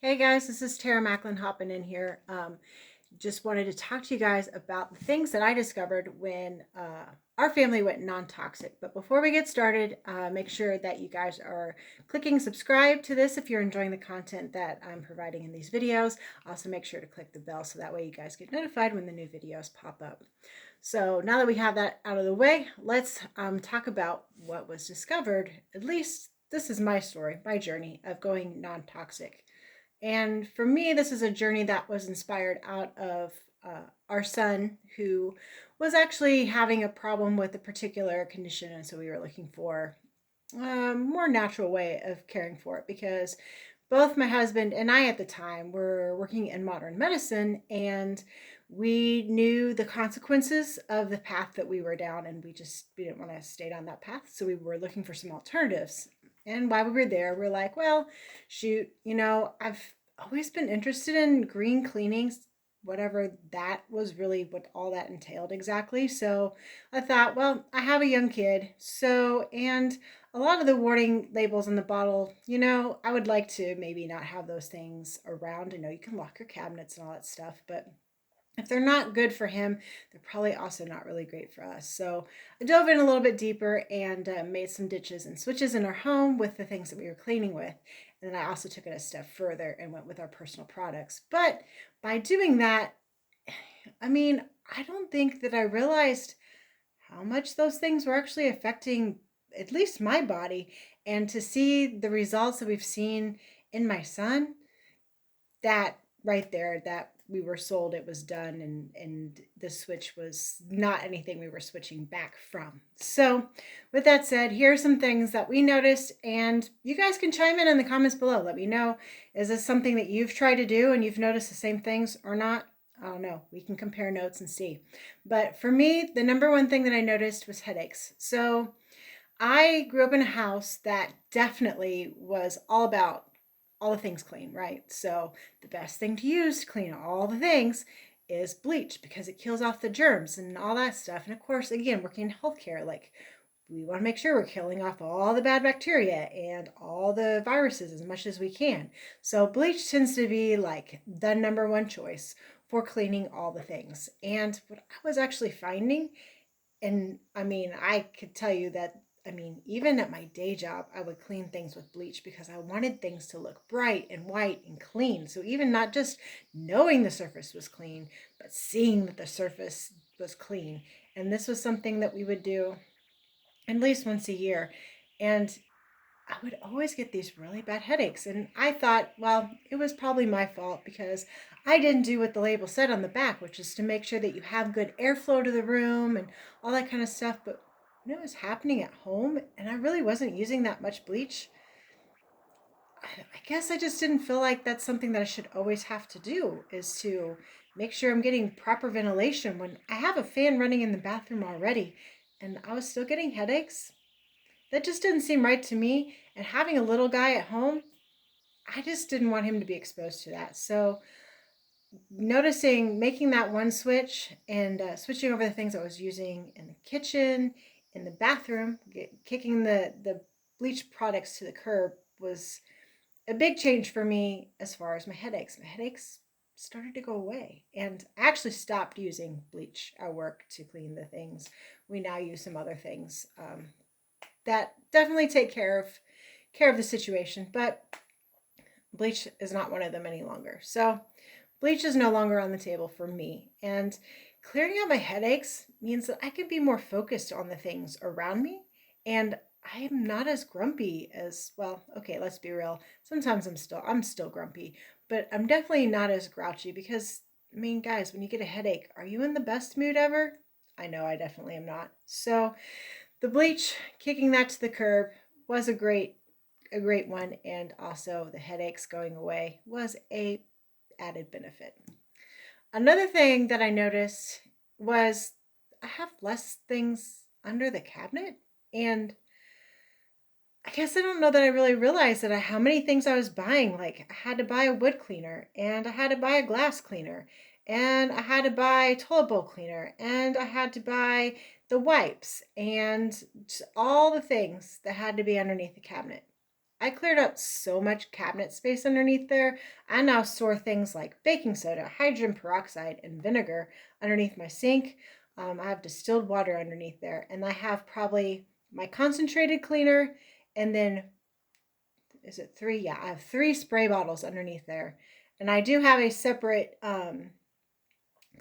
Hey guys, this is Tara Macklin hopping in here. Just wanted to talk to you guys about the things that I discovered when our family went non-toxic. But before we get started, make sure that you guys are clicking subscribe to this if you're enjoying the content that I'm providing in these videos. Also, make sure to click the bell so that way you guys get notified when the new videos pop up. So now that we have that out of the way, let's talk about what was discovered. At least this is my story, my journey of going non-toxic. And for me, this is a journey that was inspired out of our son, who was actually having a problem with a particular condition. And so we were looking for a more natural way of caring for it, because both my husband and I at the time were working in modern medicine, and we knew the consequences of the path that we were down, and we didn't want to stay down that path. So we were looking for some alternatives. And while we were there, we're like, well, shoot, I've always been interested in green cleanings, whatever that was really what all that entailed exactly. So I thought, well, I have a young kid. And a lot of the warning labels on the bottle, I would like to maybe not have those things around. I know you can lock your cabinets and all that stuff, but if they're not good for him, they're probably also not really great for us. So I dove in a little bit deeper and made some ditches and switches in our home with the things that we were cleaning with. And then I also took it a step further and went with our personal products. But by doing that, I don't think that I realized how much those things were actually affecting at least my body. And to see the results that we've seen in my son, that right there, that we were sold, it was done, and the switch was not anything we were switching back from. So with that said, here are some things that we noticed, and you guys can chime in the comments below. Let me know, is this something that you've tried to do and you've noticed the same things or not? I don't know. We can compare notes and see. But for me, the number one thing that I noticed was headaches. So I grew up in a house that definitely was all about all the things clean, right? So the best thing to use to clean all the things is bleach, because it kills off the germs and all that stuff. And of course, again, working in healthcare, like, we want to make sure we're killing off all the bad bacteria and all the viruses as much as we can. So bleach tends to be like the number one choice for cleaning all the things. And what I was actually finding, and I could tell you that, even at my day job, I would clean things with bleach because I wanted things to look bright and white and clean. So even not just knowing the surface was clean, but seeing that the surface was clean. And this was something that we would do at least once a year. And I would always get these really bad headaches. And I thought, well, it was probably my fault because I didn't do what the label said on the back, which is to make sure that you have good airflow to the room and all that kind of stuff. But when it was happening at home and I really wasn't using that much bleach, I guess I just didn't feel like that's something that I should always have to do, is to make sure I'm getting proper ventilation when I have a fan running in the bathroom already and I was still getting headaches. That just didn't seem right to me. And having a little guy at home, I just didn't want him to be exposed to that. So noticing, making that one switch and switching over the things I was using in the kitchen, in the bathroom, kicking the bleach products to the curb was a big change for me as far as my headaches. My headaches started to go away, and I actually stopped using bleach at work to clean the things. We now use some other things that definitely take care of the situation, but bleach is not one of them any longer. So bleach is no longer on the table for me. And clearing out my headaches means that I can be more focused on the things around me, and I'm not as grumpy as, well, okay, let's be real. Sometimes I'm still grumpy, but I'm definitely not as grouchy because, guys, when you get a headache, are you in the best mood ever? I know I definitely am not. So the bleach, kicking that to the curb, was a great one, and also the headaches going away was a added benefit. Another thing that I noticed was I have less things under the cabinet, and I guess I don't know that I really realized that how many things I was buying. Like, I had to buy a wood cleaner, and I had to buy a glass cleaner, and I had to buy a toilet bowl cleaner, and I had to buy the wipes, and all the things that had to be underneath the cabinet. I cleared up so much cabinet space underneath there. I now store things like baking soda, hydrogen peroxide, and vinegar underneath my sink. I have distilled water underneath there, and I have probably my concentrated cleaner, and then is it three? Yeah, I have 3 spray bottles underneath there, and I do have a separate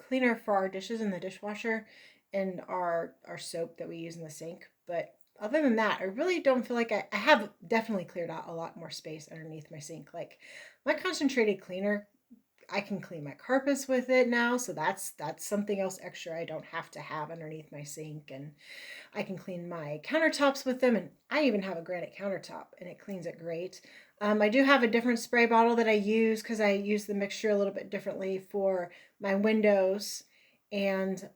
cleaner for our dishes in the dishwasher and our soap that we use in the sink. But other than that, I really don't feel like I have definitely cleared out a lot more space underneath my sink. Like my concentrated cleaner, I can clean my carpets with it now, so that's something else extra I don't have to have underneath my sink. And I can clean my countertops with them, and I even have a granite countertop, and it cleans it great. I do have a different spray bottle that I use because I use the mixture a little bit differently for my windows and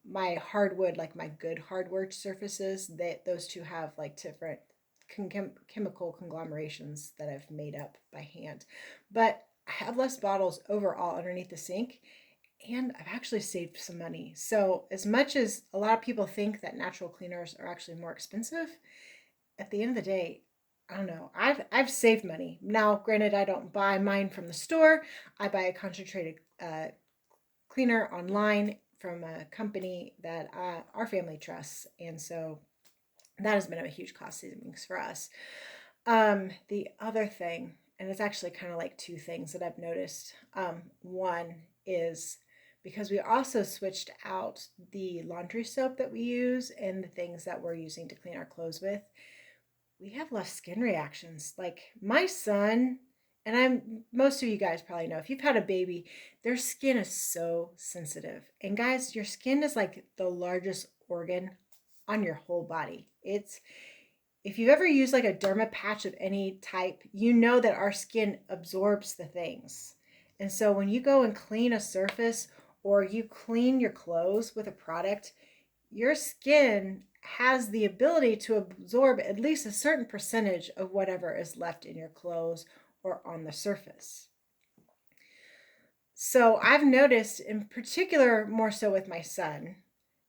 my hardwood, like my good hardwood surfaces. That those two have like different chemical conglomerations that I've made up by hand. But I have less bottles overall underneath the sink, and I've actually saved some money. So, as much as a lot of people think that natural cleaners are actually more expensive, at the end of the day, I don't know. I've saved money. Now, granted, I don't buy mine from the store. I buy a concentrated cleaner online from a company that our family trusts, and so that has been a huge cost savings for us. The other thing, and it's actually kind of like 2 things that I've noticed. One is because we also switched out the laundry soap that we use and the things that we're using to clean our clothes with, we have less skin reactions. Like my son, and most of you guys probably know if you've had a baby, their skin is so sensitive. And guys, your skin is like the largest organ on your whole body. It's if you've ever used like a derma patch of any type, you know that our skin absorbs the things. And so when you go and clean a surface or you clean your clothes with a product, your skin has the ability to absorb at least a certain percentage of whatever is left in your clothes or on the surface. So I've noticed, in particular, more so with my son,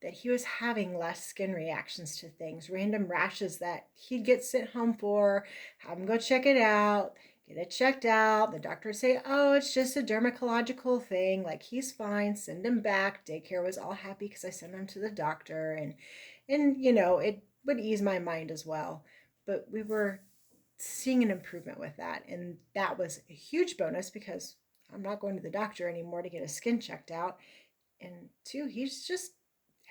that he was having less skin reactions to things, random rashes that he'd get sent home for, have him go check it out, get it checked out. The doctor would say, oh, it's just a dermatological thing. Like he's fine, send him back. Daycare was all happy because I sent him to the doctor, and it would ease my mind as well. But we were seeing an improvement with that, and that was a huge bonus because I'm not going to the doctor anymore to get his skin checked out. And 2, he's just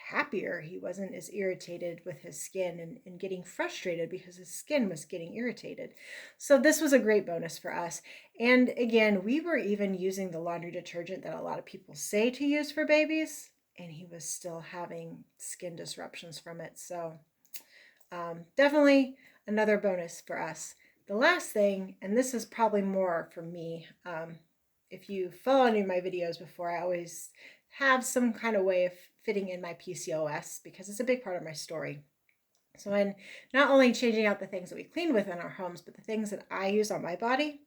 happier. He wasn't as irritated with his skin and getting frustrated because his skin was getting irritated. So this was a great bonus for us. And again, we were even using the laundry detergent that a lot of people say to use for babies, and he was still having skin disruptions from it. So definitely another bonus for us. The last thing, and this is probably more for me, if you follow any of my videos before, I always have some kind of way of fitting in my PCOS because it's a big part of my story. So in not only changing out the things that we clean with in our homes, but the things that I use on my body,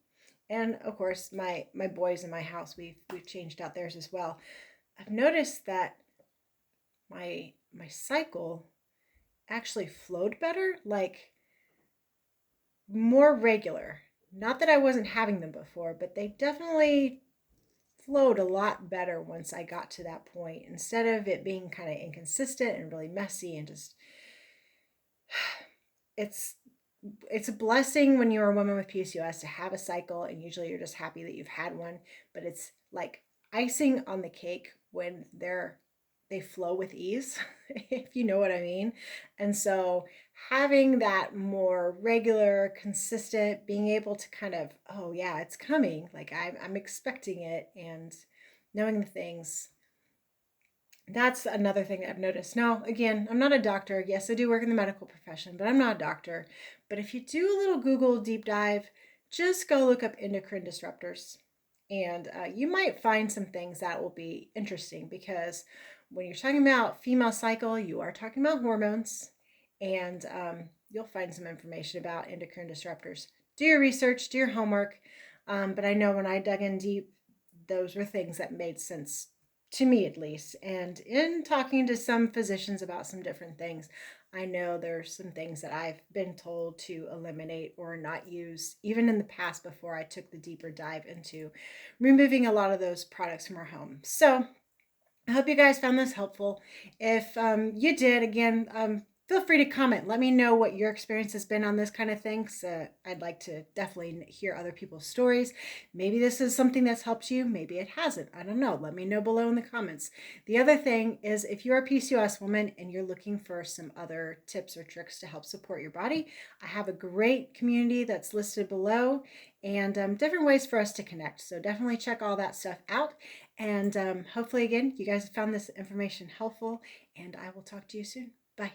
and of course my boys in my house, we've changed out theirs as well. I've noticed that my cycle actually flowed better, like more regular. Not that I wasn't having them before, but they definitely flowed a lot better once I got to that point. Instead of it being kind of inconsistent and really messy and just it's a blessing when you're a woman with PCOS to have a cycle, and usually you're just happy that you've had one, but it's like icing on the cake when they flow with ease, if you know what I mean. And so having that more regular, consistent, being able to kind of, oh yeah, it's coming, like I'm expecting it, and knowing the things, that's another thing that I've noticed. Now, again, I'm not a doctor. Yes, I do work in the medical profession, but I'm not a doctor. But if you do a little Google deep dive, just go look up endocrine disruptors. And you might find some things that will be interesting because when you're talking about female cycle, you are talking about hormones. And you'll find some information about endocrine disruptors. Do your research, do your homework. But I know when I dug in deep, those were things that made sense to me at least. And in talking to some physicians about some different things, I know there's some things that I've been told to eliminate or not use, even in the past before I took the deeper dive into removing a lot of those products from our home. So I hope you guys found this helpful. If you did, again, feel free to comment. Let me know what your experience has been on this kind of thing. So I'd like to definitely hear other people's stories. Maybe this is something that's helped you. Maybe it hasn't. I don't know. Let me know below in the comments. The other thing is, if you're a PCOS woman and you're looking for some other tips or tricks to help support your body, I have a great community that's listed below, and different ways for us to connect. So definitely check all that stuff out. And hopefully, again, you guys have found this information helpful, and I will talk to you soon. Bye.